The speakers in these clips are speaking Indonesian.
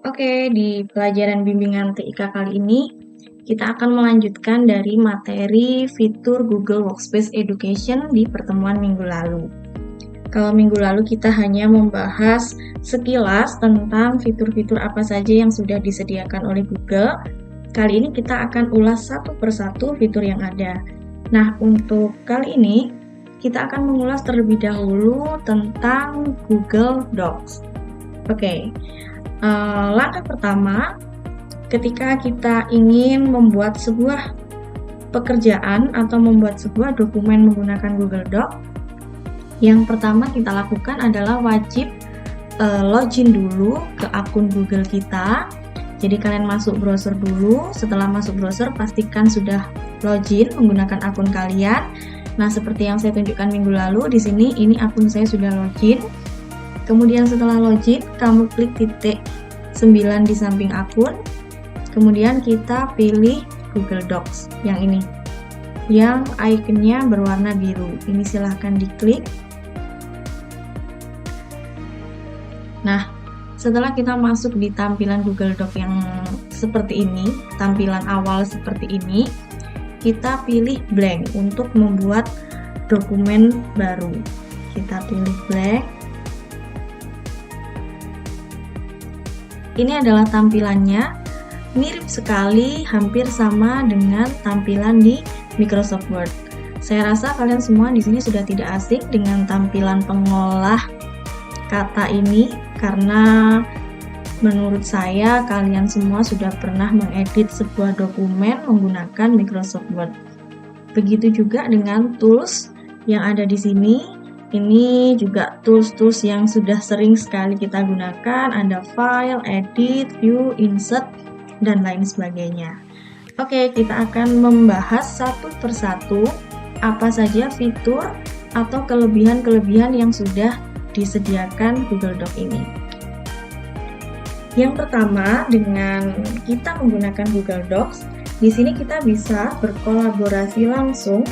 Oke, di pelajaran bimbingan TIK kali ini, kita akan melanjutkan dari materi fitur Google Workspace Education di pertemuan minggu lalu. Kalau minggu lalu kita hanya membahas sekilas tentang fitur-fitur apa saja yang sudah disediakan oleh Google, kali ini kita akan ulas satu persatu fitur yang ada. Nah, untuk kali ini, kita akan mengulas terlebih dahulu tentang Google Docs. Oke. Langkah pertama, ketika kita ingin membuat sebuah pekerjaan atau membuat sebuah dokumen menggunakan Google Doc, yang pertama kita lakukan adalah wajib login dulu ke akun Google kita. Jadi kalian masuk browser dulu, setelah masuk browser pastikan sudah login menggunakan akun kalian. Nah, seperti yang saya tunjukkan minggu lalu, di sini ini akun saya sudah login. Kemudian setelah login, kamu klik titik 9 di samping akun. Kemudian kita pilih Google Docs yang ini, yang ikonnya berwarna biru. Ini silahkan diklik. Nah, setelah kita masuk di tampilan Google Docs yang seperti ini, tampilan awal seperti ini, kita pilih blank untuk membuat dokumen baru. Kita pilih blank. Ini adalah tampilannya, mirip sekali, hampir sama dengan tampilan di Microsoft Word. Saya rasa kalian semua di sini sudah tidak asing dengan tampilan pengolah kata ini, karena menurut saya kalian semua sudah pernah mengedit sebuah dokumen menggunakan Microsoft Word. Begitu juga dengan tools yang ada di sini. Ini juga tools-tools yang sudah sering sekali kita gunakan, ada file, edit, view, insert, dan lain sebagainya. Oke, kita akan membahas satu persatu apa saja fitur atau kelebihan-kelebihan yang sudah disediakan Google Doc ini. Yang pertama, dengan kita menggunakan Google Docs, di sini kita bisa berkolaborasi langsung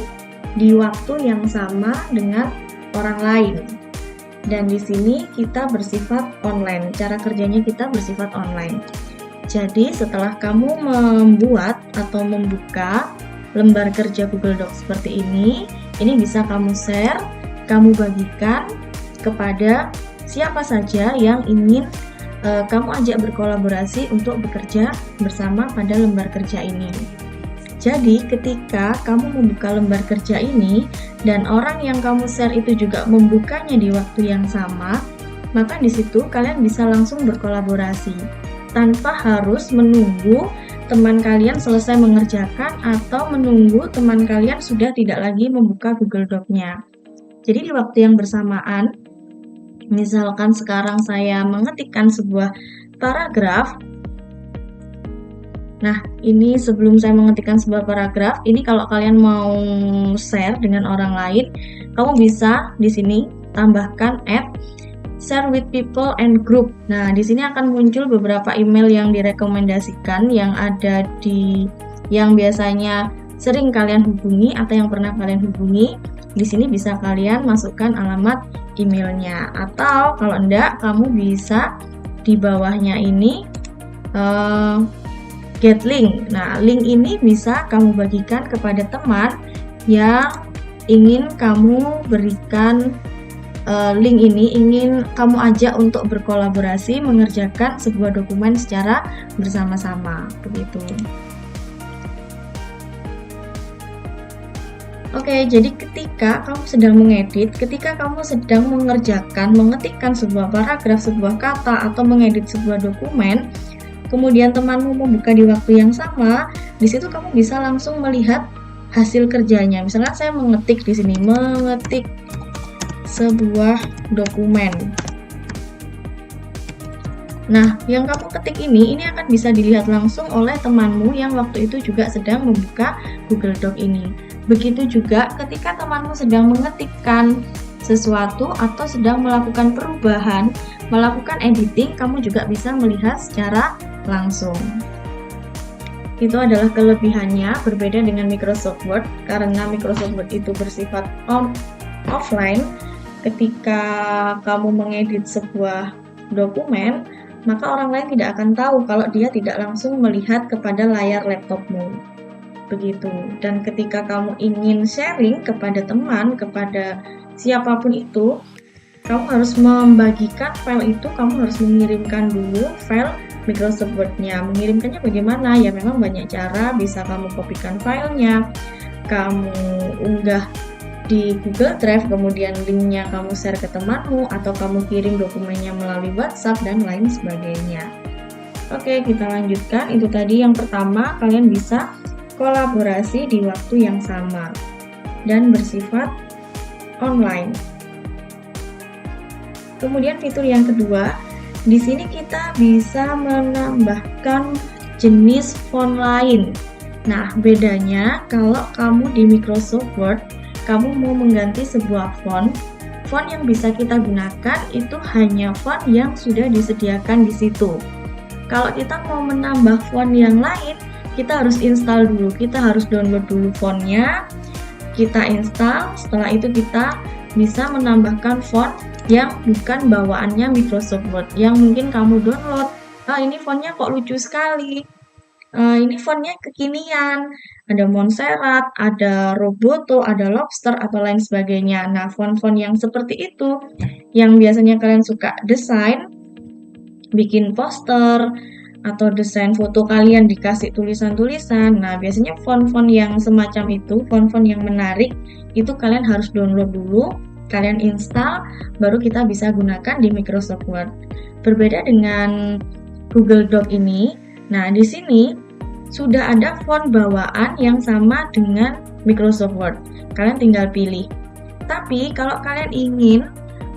di waktu yang sama dengan orang lain. Dan di sini kita bersifat online. Cara kerjanya kita bersifat online. Jadi setelah kamu membuat atau membuka lembar kerja Google Docs seperti ini bisa kamu share, kamu bagikan kepada siapa saja yang ingin kamu ajak berkolaborasi untuk bekerja bersama pada lembar kerja ini. Jadi ketika kamu membuka lembar kerja ini dan orang yang kamu share itu juga membukanya di waktu yang sama, maka di situ kalian bisa langsung berkolaborasi tanpa harus menunggu teman kalian selesai mengerjakan atau menunggu teman kalian sudah tidak lagi membuka Google Doc-nya. Jadi di waktu yang bersamaan, misalkan sekarang saya mengetikkan sebuah paragraf. Nah, ini sebelum saya mengetikkan sebuah paragraf, ini kalau kalian mau share dengan orang lain, kamu bisa di sini tambahkan share with people and group. Nah, di sini akan muncul beberapa email yang direkomendasikan yang ada yang biasanya sering kalian hubungi atau yang pernah kalian hubungi. Di sini bisa kalian masukkan alamat emailnya, atau kalau enggak, kamu bisa di bawahnya ini get link. Nah, link ini bisa kamu bagikan kepada teman yang ingin kamu berikan link ini, ingin kamu ajak untuk berkolaborasi mengerjakan sebuah dokumen secara bersama-sama, begitu. Oke, jadi ketika kamu sedang mengedit, ketika kamu sedang mengetikkan sebuah paragraf, sebuah kata, atau mengedit sebuah dokumen, kemudian temanmu membuka di waktu yang sama, di situ kamu bisa langsung melihat hasil kerjanya. Misalnya saya mengetik di sini, mengetik sebuah dokumen. Nah, yang kamu ketik ini akan bisa dilihat langsung oleh temanmu yang waktu itu juga sedang membuka Google Doc ini. Begitu juga ketika temanmu sedang mengetikkan sesuatu atau sedang melakukan perubahan, melakukan editing, kamu juga bisa melihat secara langsung. Itu adalah kelebihannya, berbeda dengan Microsoft Word, karena Microsoft Word itu bersifat offline. Ketika kamu mengedit sebuah dokumen, maka orang lain tidak akan tahu kalau dia tidak langsung melihat kepada layar laptopmu. Begitu. Dan ketika kamu ingin sharing kepada teman, kepada siapapun itu, kamu harus membagikan file itu, kamu harus mengirimkan dulu file Microsoft Word-nya. Mengirimkannya bagaimana? Ya memang banyak cara, bisa kamu kopikan filenya, kamu unggah di Google Drive, kemudian linknya kamu share ke temanmu, atau kamu kirim dokumennya melalui WhatsApp, dan lain sebagainya. Oke, kita lanjutkan. Itu tadi yang pertama, kalian bisa kolaborasi di waktu yang sama dan bersifat online. Kemudian fitur yang kedua, di sini kita bisa menambahkan jenis font lain. Nah, bedanya kalau kamu di Microsoft Word, kamu mau mengganti sebuah font yang bisa kita gunakan itu hanya font yang sudah disediakan di situ. Kalau kita mau menambah font yang lain, kita harus install dulu, kita harus download dulu fontnya, kita install, setelah itu kita bisa menambahkan font yang bukan bawaannya Microsoft Word, yang mungkin kamu download. Ini fontnya kok lucu sekali, ini fontnya kekinian, ada Montserrat, ada Roboto, ada Lobster, atau lain sebagainya. Nah, font-font yang seperti itu, yang biasanya kalian suka desain, bikin poster, atau desain foto kalian dikasih tulisan-tulisan. Nah, biasanya font-font yang semacam itu, font-font yang menarik, itu kalian harus download dulu, kalian install, baru kita bisa gunakan di Microsoft Word. Berbeda dengan Google Doc ini, nah di sini sudah ada font bawaan yang sama dengan Microsoft Word. Kalian tinggal pilih. Tapi kalau kalian ingin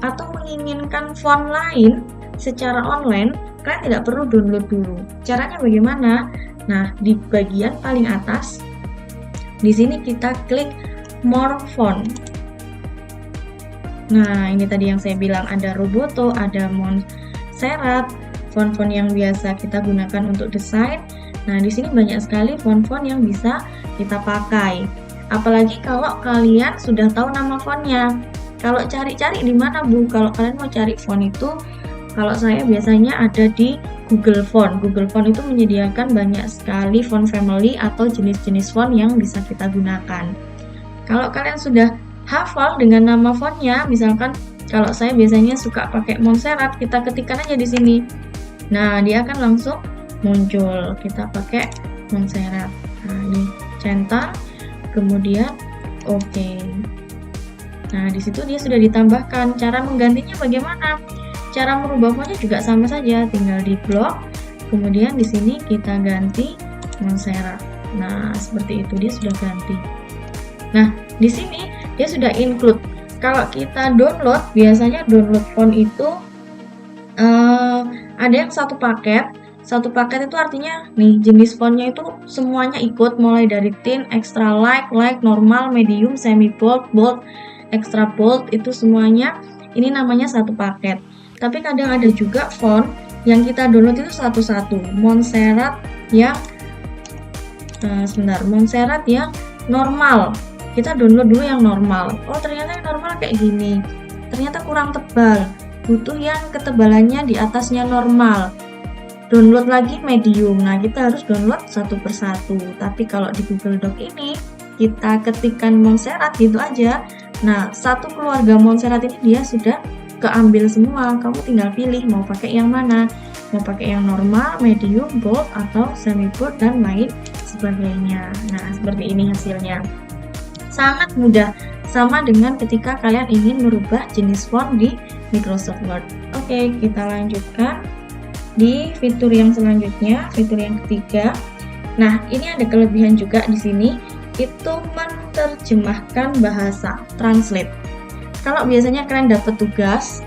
atau menginginkan font lain secara online, kalian tidak perlu download dulu. Caranya bagaimana? Nah, di bagian paling atas, di sini kita klik More Font. Nah, ini tadi yang saya bilang, ada Roboto, ada Montserrat, font-font yang biasa kita gunakan untuk desain. Nah, di sini banyak sekali font-font yang bisa kita pakai. Apalagi kalau kalian sudah tahu nama fontnya. Kalau cari-cari di mana, Bu? Kalau kalian mau cari font itu, kalau saya biasanya ada di Google Font. Google Font itu menyediakan banyak sekali font family atau jenis-jenis font yang bisa kita gunakan. Kalau kalian sudah hafal dengan nama fontnya, misalkan kalau saya biasanya suka pakai Montserrat, kita ketikkan aja di sini. Nah, dia akan langsung muncul. Kita pakai Montserrat. Nah, ini centang, kemudian oke. Nah, di situ dia sudah ditambahkan. Cara menggantinya bagaimana? Cara merubah fontnya juga sama saja, tinggal di blok, kemudian di sini kita ganti Montserrat. Nah, seperti itu dia sudah ganti. Nah, di sini dia sudah include. Kalau kita download, biasanya download font itu ada yang satu paket. Satu paket itu artinya nih jenis fontnya itu semuanya ikut, mulai dari thin, extra light, normal, medium, semi bold, bold, extra bold, itu semuanya ini namanya satu paket. Tapi kadang ada juga font yang kita download itu satu-satu. Montserrat yang Montserrat yang normal. Kita download dulu yang normal. Oh, ternyata yang normal kayak gini. Ternyata kurang tebal. Butuh yang ketebalannya di atasnya normal. Download lagi medium. Nah, kita harus download satu persatu. Tapi kalau di Google Doc ini, kita ketikkan Montserrat gitu aja. Nah, satu keluarga Montserrat ini dia sudah keambil semua. Kamu tinggal pilih mau pakai yang mana. Mau pakai yang normal, medium, bold, atau semi bold, dan lain sebagainya. Nah, seperti ini hasilnya. Sangat mudah, sama dengan ketika kalian ingin merubah jenis font di Microsoft Word. Oke, kita lanjutkan di fitur yang selanjutnya, fitur yang ketiga. Nah, ini ada kelebihan juga di sini, itu menerjemahkan bahasa, translate. Kalau biasanya kalian dapat tugas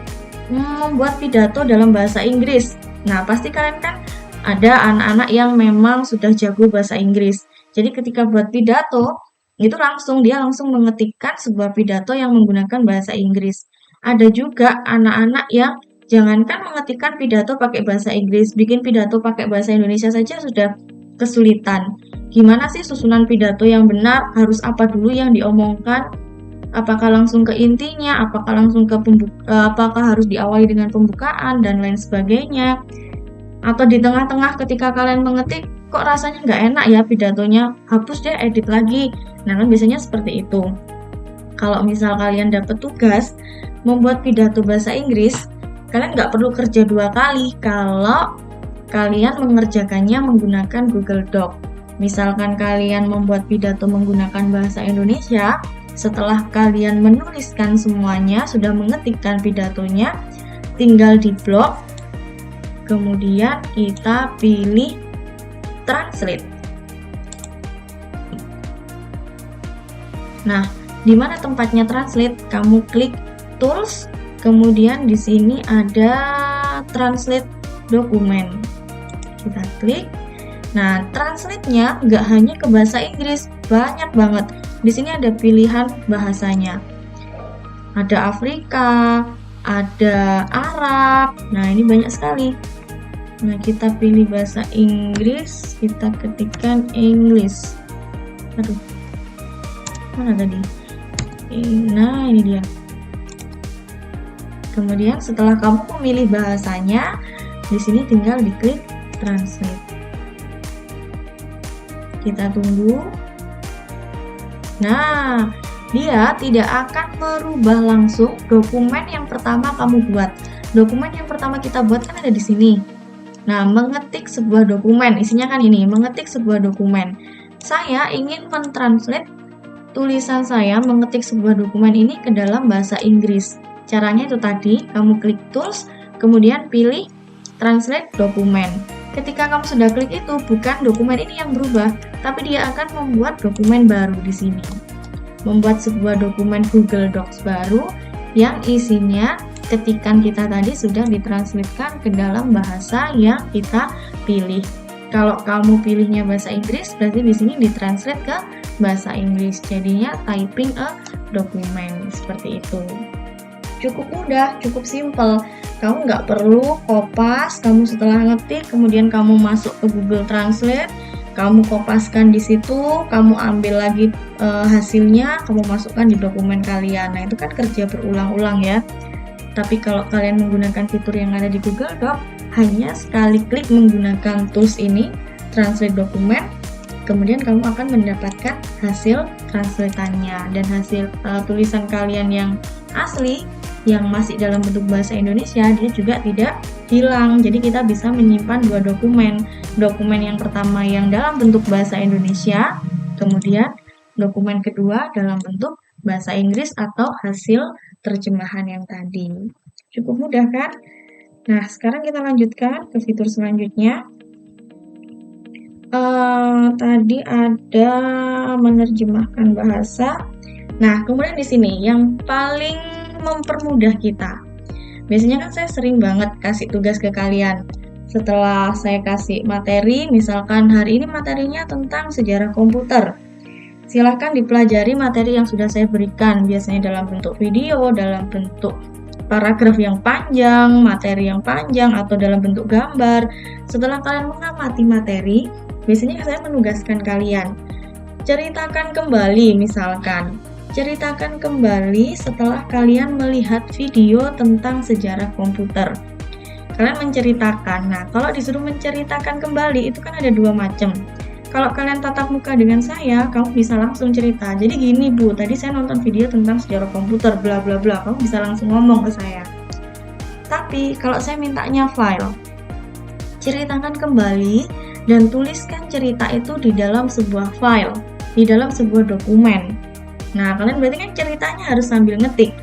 membuat pidato dalam bahasa Inggris, nah pasti kalian kan ada anak-anak yang memang sudah jago bahasa Inggris. Jadi ketika buat pidato, itu dia langsung mengetikkan sebuah pidato yang menggunakan bahasa Inggris. Ada juga anak-anak yang jangankan mengetikkan pidato pakai bahasa Inggris, bikin pidato pakai bahasa Indonesia saja sudah kesulitan. Gimana sih susunan pidato yang benar? Harus apa dulu yang diomongkan? Apakah langsung ke intinya? Apakah langsung ke apakah harus diawali dengan pembukaan dan lain sebagainya? Atau di tengah-tengah ketika kalian mengetik, kok rasanya nggak enak ya pidatonya, hapus deh, edit lagi. Nah, kan biasanya seperti itu. Kalau misal kalian dapat tugas membuat pidato bahasa Inggris, kalian nggak perlu kerja 2 kali kalau kalian mengerjakannya menggunakan Google Doc. Misalkan kalian membuat pidato menggunakan bahasa Indonesia, setelah kalian menuliskan semuanya, sudah mengetikkan pidatonya, tinggal di blok, kemudian kita pilih translate. Nah, di mana tempatnya translate? Kamu klik tools, kemudian di sini ada translate dokumen. Kita klik. Nah, translate-nya nggak hanya ke bahasa Inggris, banyak banget. Di sini ada pilihan bahasanya. Ada Afrika, ada Arab. Nah, ini banyak sekali. Nah, kita pilih bahasa Inggris, kita ketikkan English. Aduh, mana tadi? Nah, ini dia. Kemudian setelah kamu memilih bahasanya, di sini tinggal diklik translate. Kita tunggu. Nah, dia tidak akan merubah langsung dokumen yang pertama kamu buat. Dokumen yang pertama kita buat kan ada di sini. Nah, mengetik sebuah dokumen, isinya kan ini, mengetik sebuah dokumen. Saya ingin mentranslate tulisan saya mengetik sebuah dokumen ini ke dalam bahasa Inggris. Caranya itu tadi, kamu klik tools, kemudian pilih translate dokumen. Ketika kamu sudah klik itu, bukan dokumen ini yang berubah, tapi dia akan membuat dokumen baru di sini. Membuat sebuah dokumen Google Docs baru yang isinya ketikan kita tadi sudah ditranslatekan ke dalam bahasa yang kita pilih. Kalau kamu pilihnya bahasa Inggris, berarti di sini ditranslate ke bahasa Inggris. Jadinya typing a document seperti itu. Cukup mudah, cukup simple. Kamu nggak perlu kopas, kamu setelah ngetik, kemudian kamu masuk ke Google Translate, kamu kopaskan di situ, kamu ambil lagi hasilnya, kamu masukkan di dokumen kalian. Nah, itu kan kerja berulang-ulang ya. Tapi kalau kalian menggunakan fitur yang ada di Google Doc, hanya sekali klik menggunakan tools ini, translate dokumen, kemudian kamu akan mendapatkan hasil translatannya. Dan hasil tulisan kalian yang asli, yang masih dalam bentuk bahasa Indonesia, dia juga tidak hilang. Jadi kita bisa menyimpan dua dokumen. Dokumen yang pertama yang dalam bentuk bahasa Indonesia, kemudian dokumen kedua dalam bentuk bahasa Inggris atau hasil terjemahan yang tadi. Cukup mudah kan? Nah, sekarang kita lanjutkan ke fitur selanjutnya. Tadi ada menerjemahkan bahasa. Nah, kemudian di sini yang paling mempermudah kita. Biasanya kan saya sering banget kasih tugas ke kalian. Setelah saya kasih materi, misalkan hari ini materinya tentang sejarah komputer. Silahkan dipelajari materi yang sudah saya berikan, biasanya dalam bentuk video, dalam bentuk paragraf yang panjang, materi yang panjang, atau dalam bentuk gambar. Setelah kalian mengamati materi, biasanya saya menugaskan kalian, ceritakan kembali misalkan. Ceritakan kembali setelah kalian melihat video tentang sejarah komputer. Kalian menceritakan. Nah, kalau disuruh menceritakan kembali, itu kan ada dua macam. Kalau kalian tatap muka dengan saya, kamu bisa langsung cerita. Jadi gini Bu, tadi saya nonton video tentang sejarah komputer, bla bla bla. Kamu bisa langsung ngomong ke saya. Tapi kalau saya mintanya file, ceritakan kembali dan tuliskan cerita itu di dalam sebuah file, di dalam sebuah dokumen. Nah, kalian berarti kan ceritanya harus sambil ngetik.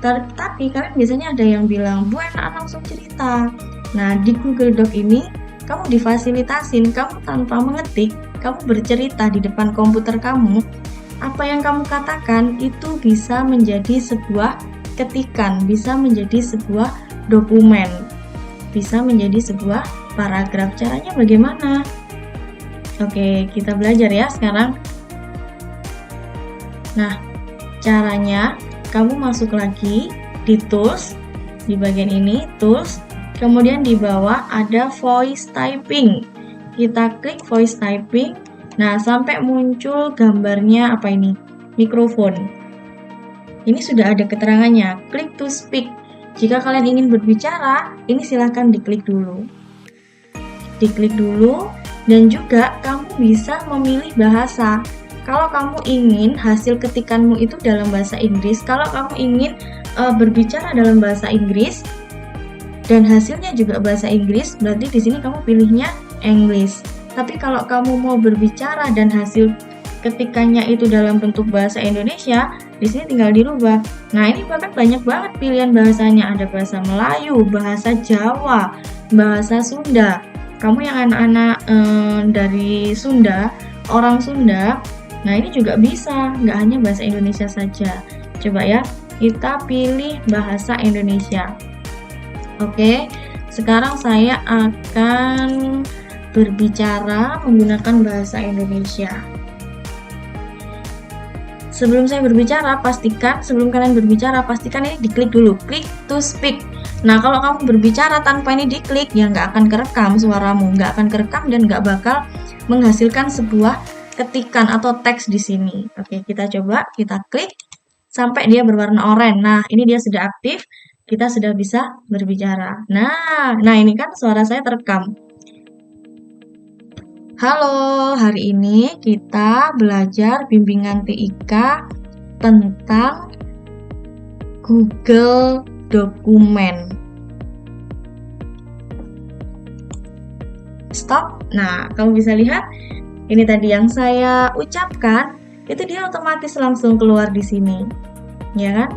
Tapi kalian biasanya ada yang bilang, Bu enak langsung cerita. Nah, di Google Doc ini, kamu difasilitasin, kamu tanpa mengetik, kamu bercerita di depan komputer kamu. Apa yang kamu katakan itu bisa menjadi sebuah ketikan, bisa menjadi sebuah dokumen, bisa menjadi sebuah paragraf. Caranya bagaimana? Oke, kita belajar ya sekarang. Nah, caranya kamu masuk lagi di tools, di bagian ini, tools, kemudian di bawah ada voice typing. Kita klik voice typing, nah sampai muncul gambarnya apa ini? Mikrofon. Ini sudah ada keterangannya, click to speak. Jika kalian ingin berbicara, ini silahkan diklik dulu. Diklik dulu, dan juga kamu bisa memilih bahasa. Kalau kamu ingin hasil ketikanmu itu dalam bahasa Inggris, kalau kamu ingin berbicara dalam bahasa Inggris, dan hasilnya juga bahasa Inggris, berarti di sini kamu pilihnya English. Tapi kalau kamu mau berbicara dan hasil ketikannya itu dalam bentuk bahasa Indonesia, di sini tinggal dirubah. Nah, ini bahkan banyak banget pilihan bahasanya. Ada bahasa Melayu, bahasa Jawa, bahasa Sunda. Kamu yang anak-anak dari Sunda, orang Sunda, nah ini juga bisa, nggak hanya bahasa Indonesia saja. Coba ya, kita pilih bahasa Indonesia. Oke, sekarang saya akan berbicara menggunakan bahasa Indonesia. Sebelum kalian berbicara, pastikan ini diklik dulu, klik to speak. Nah, kalau kamu berbicara tanpa ini diklik, ya nggak akan kerekam suaramu, nggak akan kerekam dan nggak bakal menghasilkan sebuah ketikan atau teks di sini. Oke, kita coba, kita klik sampai dia berwarna oranye. Nah, ini dia sudah aktif. Kita sudah bisa berbicara. Nah ini kan suara saya terekam. Halo, hari ini kita belajar bimbingan TIK tentang Google Dokumen. Stop. Nah, kamu bisa lihat ini tadi yang saya ucapkan, itu dia otomatis langsung keluar di sini. Ya kan?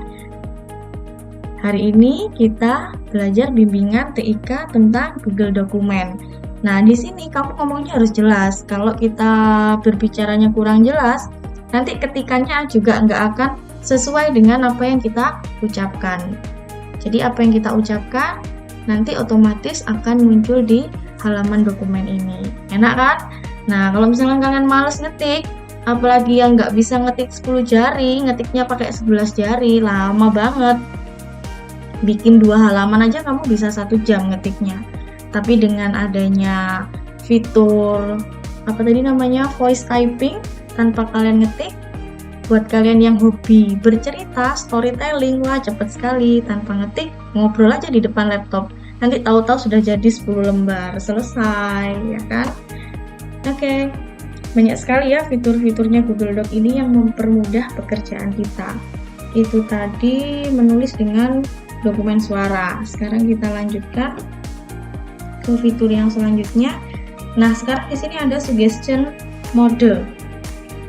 Hari ini kita belajar bimbingan TIK tentang Google Dokumen. Nah, di sini kamu ngomongnya harus jelas. Kalau kita berbicaranya kurang jelas, nanti ketikannya juga nggak akan sesuai dengan apa yang kita ucapkan. Jadi apa yang kita ucapkan nanti otomatis akan muncul di halaman dokumen ini. Enak kan? Nah, kalau misalnya kalian males ngetik, apalagi yang nggak bisa ngetik 10 jari, ngetiknya pakai 11 jari, lama banget. Bikin 2 halaman aja kamu bisa 1 jam ngetiknya. Tapi dengan adanya fitur voice typing tanpa kalian ngetik, buat kalian yang hobi bercerita, storytelling, wah cepet sekali, tanpa ngetik, ngobrol aja di depan laptop. Nanti tahu-tahu sudah jadi 10 lembar, selesai, ya kan? Oke. Banyak sekali ya fitur-fiturnya Google Doc ini yang mempermudah pekerjaan kita. Itu tadi menulis dengan dokumen suara. Sekarang kita lanjutkan ke fitur yang selanjutnya. Nah, sekarang di sini ada suggestion mode.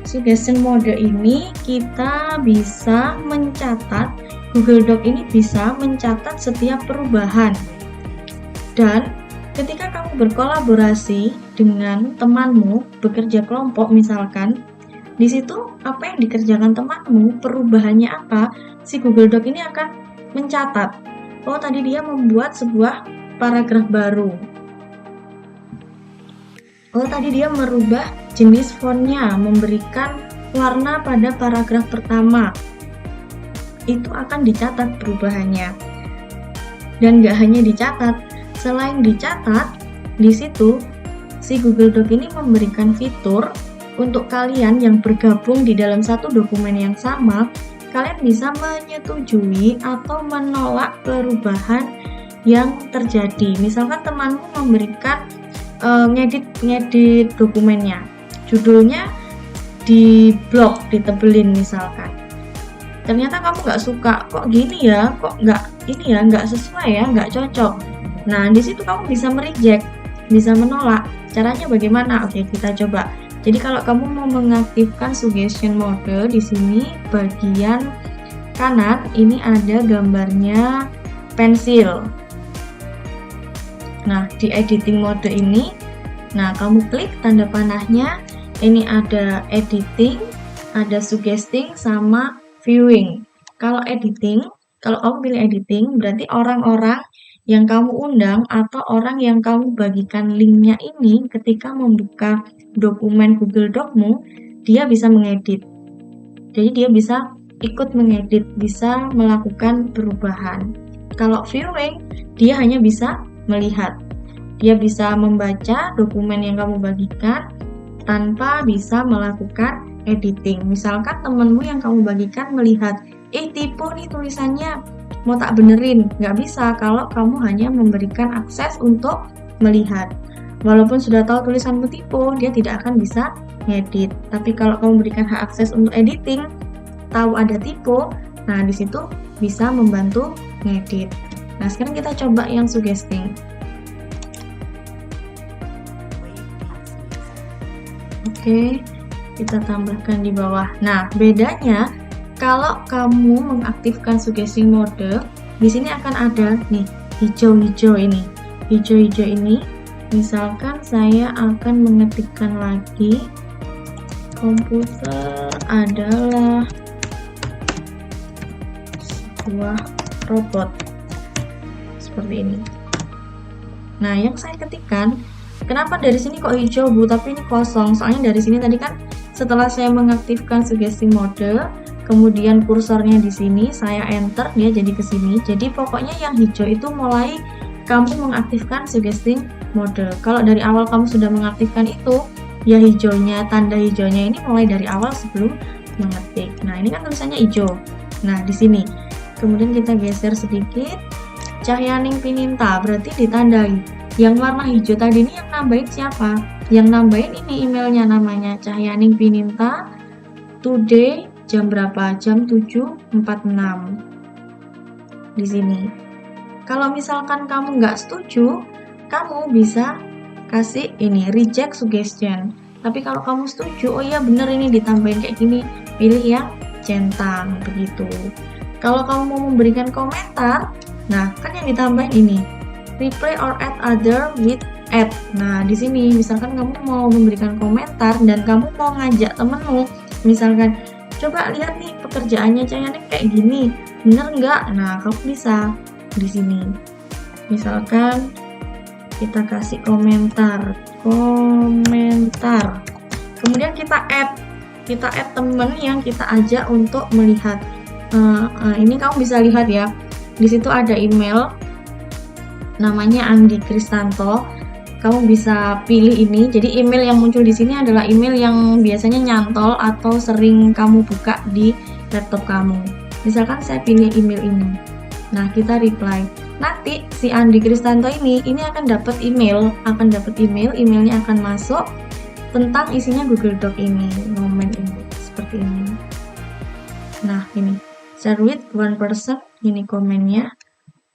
Suggestion mode ini kita bisa mencatat, Google Doc ini bisa mencatat setiap perubahan. Dan ketika kamu berkolaborasi dengan temanmu, bekerja kelompok misalkan, di situ apa yang dikerjakan temanmu, perubahannya apa, si Google Doc ini akan mencatat. Oh, tadi dia membuat sebuah paragraf baru. Oh, tadi dia merubah jenis fontnya, memberikan warna pada paragraf pertama. Itu akan dicatat perubahannya. Dan nggak hanya dicatat, selain dicatat, di situ si Google Doc ini memberikan fitur untuk kalian yang bergabung di dalam satu dokumen yang sama. Kalian bisa menyetujui atau menolak perubahan yang terjadi. Misalkan temanmu memberikan ngedit dokumennya, judulnya di blok, ditebelin misalkan. Ternyata kamu nggak suka, kok gini ya, kok nggak sesuai ya, nggak cocok. Nah, di situ kamu bisa mereject, bisa menolak. Caranya bagaimana? Oke, kita coba. Jadi kalau kamu mau mengaktifkan suggestion mode, di sini bagian kanan ini ada gambarnya pensil. Nah, di editing mode ini, nah kamu klik tanda panahnya, ini ada editing, ada suggesting, sama viewing. Kalau kamu pilih editing, berarti orang-orang yang kamu undang atau orang yang kamu bagikan linknya ini ketika membuka dokumen Google Doc-mu, dia bisa mengedit. Jadi dia bisa ikut mengedit, bisa melakukan perubahan. Kalau viewing, dia hanya bisa melihat. Dia bisa membaca dokumen yang kamu bagikan tanpa bisa melakukan editing. Misalkan temenmu yang kamu bagikan melihat, tipu nih tulisannya, mau tak benerin. Nggak bisa kalau kamu hanya memberikan akses untuk melihat. Walaupun sudah tahu tulisanmu typo, dia tidak akan bisa ngedit. Tapi kalau kamu berikan hak akses untuk editing, tahu ada typo, nah di situ bisa membantu ngedit. Nah, sekarang kita coba yang suggesting. Oke, kita tambahkan di bawah. Nah, bedanya kalau kamu mengaktifkan suggesting mode, di sini akan ada nih hijau-hijau ini. Hijau-hijau ini, misalkan saya akan mengetikkan lagi komputer adalah sebuah robot. Seperti ini. Nah, yang saya ketikkan, kenapa dari sini kok hijau Bu, tapi ini kosong? Soalnya dari sini tadi kan setelah saya mengaktifkan suggesting mode, kemudian kursornya di sini, saya enter, dia jadi ke sini. Jadi pokoknya yang hijau itu mulai kamu mengaktifkan suggesting mode. Kalau dari awal kamu sudah mengaktifkan itu, ya hijaunya, tanda hijaunya ini mulai dari awal sebelum mengetik. Nah, ini kan tulisannya hijau. Nah, di sini. Kemudian kita geser sedikit. Cahyaning Pininta berarti ditandai. Yang warna hijau tadi ini yang nambahin siapa? Yang nambahin ini emailnya, namanya Cahyaning Pininta. Today jam berapa? Jam 7.46. Di sini. Kalau misalkan kamu nggak setuju, kamu bisa kasih ini reject suggestion. Tapi kalau kamu setuju, oh iya bener ini ditambahin kayak gini, pilih yang centang begitu. Kalau kamu mau memberikan komentar, nah, kan yang ditambahin ini, reply or add other with add. Nah, di sini misalkan kamu mau memberikan komentar dan kamu mau ngajak temenmu, misalkan, coba lihat nih pekerjaannya Cahyaning kayak gini, bener nggak? Nah, kamu bisa di sini. Misalkan kita kasih komentar. Kemudian kita add temen yang kita ajak untuk melihat. Ini kamu bisa lihat ya. Di situ ada email namanya Andi Kristanto. Kamu bisa pilih ini. Jadi email yang muncul di sini adalah email yang biasanya nyantol atau sering kamu buka di laptop kamu. Misalkan saya pilih email ini. Nah, kita reply. Nanti si Andi Kristanto ini akan dapat email, emailnya akan masuk tentang isinya Google Doc ini, momen ini, seperti ini. Nah, ini share with one person. Ini komennya,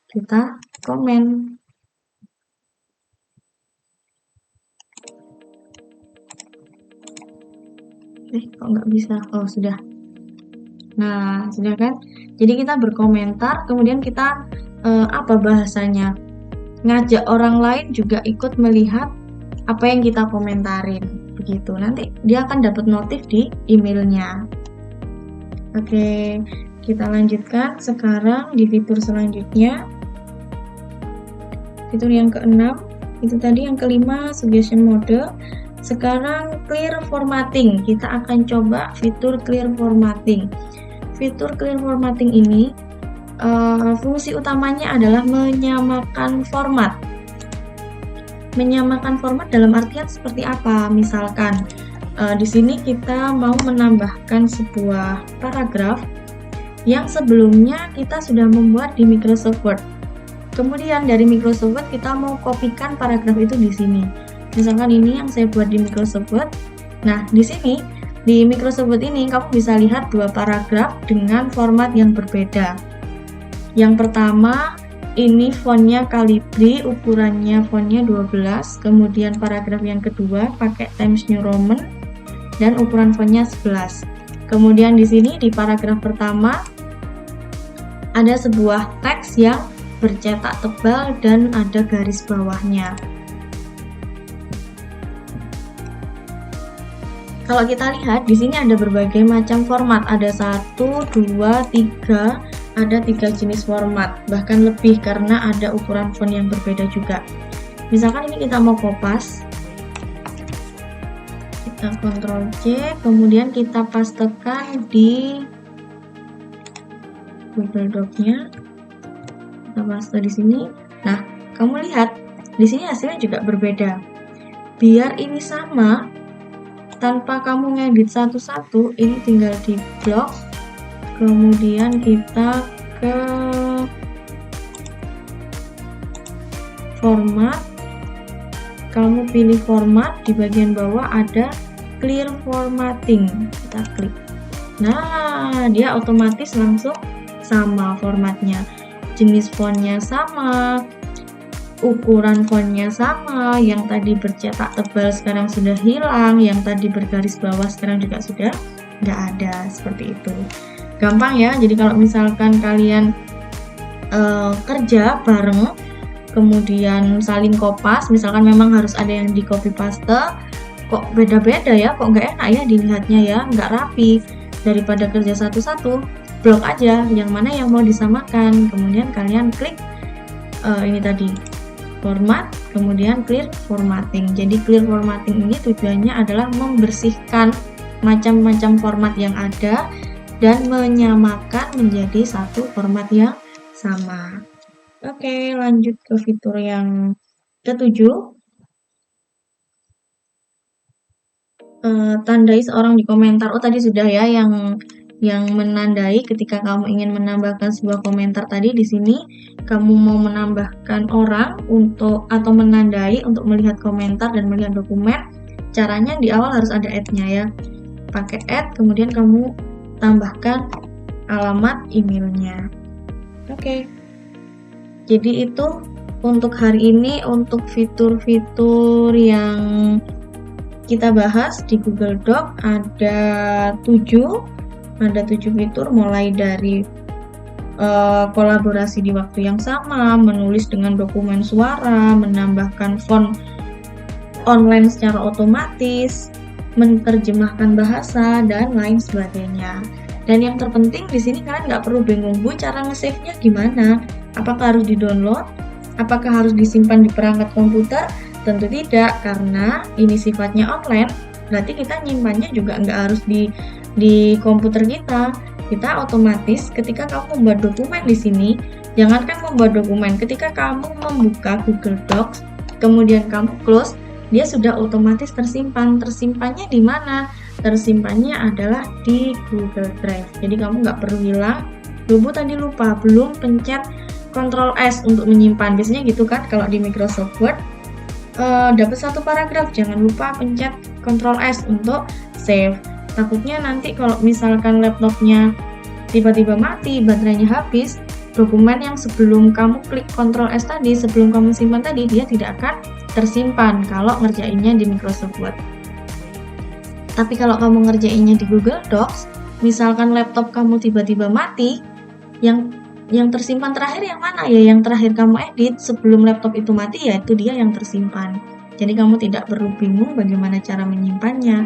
kita komen. Kok nggak bisa? Oh, sudah. Nah, sudah kan? Jadi kita berkomentar, kemudian kita apa bahasanya? Ngajak orang lain juga ikut melihat apa yang kita komentarin. Begitu. Nanti dia akan dapat notif di emailnya. Oke. Kita lanjutkan sekarang di fitur selanjutnya. Fitur yang ke-6, itu tadi yang ke-5 suggestion mode. Sekarang clear formatting. Kita akan coba fitur clear formatting. Fitur clear formatting ini fungsi utamanya adalah menyamakan format. Menyamakan format dalam artian seperti apa? Misalkan di sini kita mau menambahkan sebuah paragraf yang sebelumnya kita sudah membuat di Microsoft Word. Kemudian dari Microsoft Word kita mau kopikan paragraf itu di sini. Misalkan ini yang saya buat di Microsoft Word. Nah, di sini di Microsoft Word ini kamu bisa lihat dua paragraf dengan format yang berbeda. Yang pertama, ini fontnya Calibri, ukurannya fontnya 12. Kemudian paragraf yang kedua pakai Times New Roman dan ukuran fontnya 11. Kemudian di sini di paragraf pertama ada sebuah teks yang bercetak tebal dan ada garis bawahnya. Kalau kita lihat di sini ada berbagai macam format, ada 1, 2, 3, ada 3 jenis format, bahkan lebih karena ada ukuran font yang berbeda juga. Misalkan ini kita mau kopas, kita Ctrl C, kemudian kita pastekan di Google Doc-nya, kita paste di sini. Nah, kamu lihat di sini hasilnya juga berbeda. Biar ini sama, tanpa kamu ngedit satu-satu, ini tinggal di blok, kemudian kita ke format, kamu pilih format, di bagian bawah ada clear formatting, kita klik. Nah, dia otomatis langsung sama formatnya, jenis fontnya sama, ukuran fontnya sama, yang tadi bercetak tebal sekarang sudah hilang, yang tadi bergaris bawah sekarang juga sudah nggak ada, seperti itu. Gampang ya, jadi kalau misalkan kalian kerja bareng, kemudian saling kopas, misalkan memang harus ada yang di copy paste, kok beda-beda ya, kok nggak enak ya dilihatnya ya, nggak rapi, daripada kerja satu-satu, blok aja yang mana yang mau disamakan, kemudian kalian klik ini tadi, format, kemudian clear formatting. Jadi clear formatting ini tujuannya adalah membersihkan macam-macam format yang ada dan menyamakan menjadi satu format yang sama. Oke, lanjut ke fitur yang ketujuh. Tandai seorang di komentar. Oh, tadi sudah ya yang menandai ketika kamu ingin menambahkan sebuah komentar tadi. Di sini kamu mau menambahkan orang atau menandai untuk melihat komentar dan melihat dokumen. Caranya di awal harus ada add-nya ya. Pakai add, kemudian kamu tambahkan alamat emailnya. Oke. Jadi itu untuk hari ini, untuk fitur-fitur yang kita bahas di Google Doc ada 7 fitur, mulai dari kolaborasi di waktu yang sama, menulis dengan dokumen suara, menambahkan font online secara otomatis, menerjemahkan bahasa, dan lain sebagainya. Dan yang terpenting di sini kalian nggak perlu bingung, Bu, cara nge-save-nya gimana? Apakah harus di-download? Apakah harus disimpan di perangkat komputer? Tentu tidak, karena ini sifatnya online, berarti kita nyimpannya juga nggak harus di komputer kita. Kita otomatis ketika kamu membuat dokumen di sini, jangankan membuat dokumen, ketika kamu membuka Google Docs, kemudian kamu close, dia sudah otomatis tersimpan. Tersimpannya di mana? Tersimpannya adalah di Google Drive. Jadi kamu nggak perlu hilang. Bu, tadi lupa, belum pencet Ctrl S untuk menyimpan. Biasanya gitu kan kalau di Microsoft Word. Dapat satu paragraf, jangan lupa pencet Ctrl S untuk save. Takutnya nanti kalau misalkan laptopnya tiba-tiba mati, baterainya habis, dokumen yang sebelum kamu klik Ctrl S tadi, sebelum kamu simpan tadi, dia tidak akan tersimpan kalau ngerjainnya di Microsoft Word. Tapi kalau kamu ngerjainnya di Google Docs, misalkan laptop kamu tiba-tiba mati, yang tersimpan terakhir yang mana ya? Yang terakhir kamu edit sebelum laptop itu mati, ya itu dia yang tersimpan. Jadi kamu tidak perlu bingung bagaimana cara menyimpannya.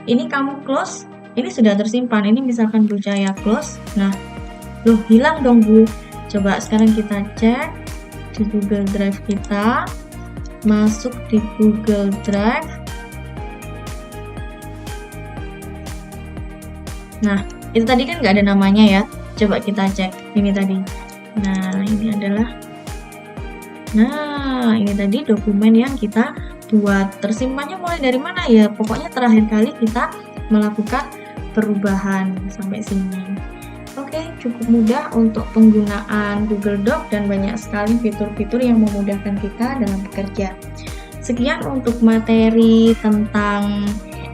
Ini kamu close, ini sudah tersimpan. Ini misalkan Bu Jaya close, nah, loh hilang dong Bu. Coba sekarang kita cek di Google Drive kita, masuk di Google Drive. Nah, itu tadi kan nggak ada namanya ya. Coba kita cek ini tadi. Nah, ini tadi dokumen yang kita buat. Tersimpannya mulai dari mana ya? Pokoknya terakhir kali kita melakukan perubahan sampai sini. Oke, cukup mudah untuk penggunaan Google Doc dan banyak sekali fitur-fitur yang memudahkan kita dalam bekerja. Sekian untuk materi tentang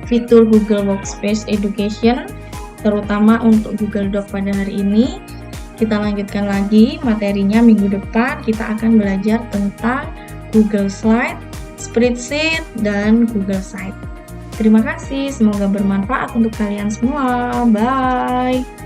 fitur Google Workspace Education, terutama untuk Google Doc pada hari ini. Kita lanjutkan lagi materinya minggu depan. Kita akan belajar tentang Google Slide, Spreadsheet, dan Google Site. Terima kasih, semoga bermanfaat untuk kalian semua. Bye!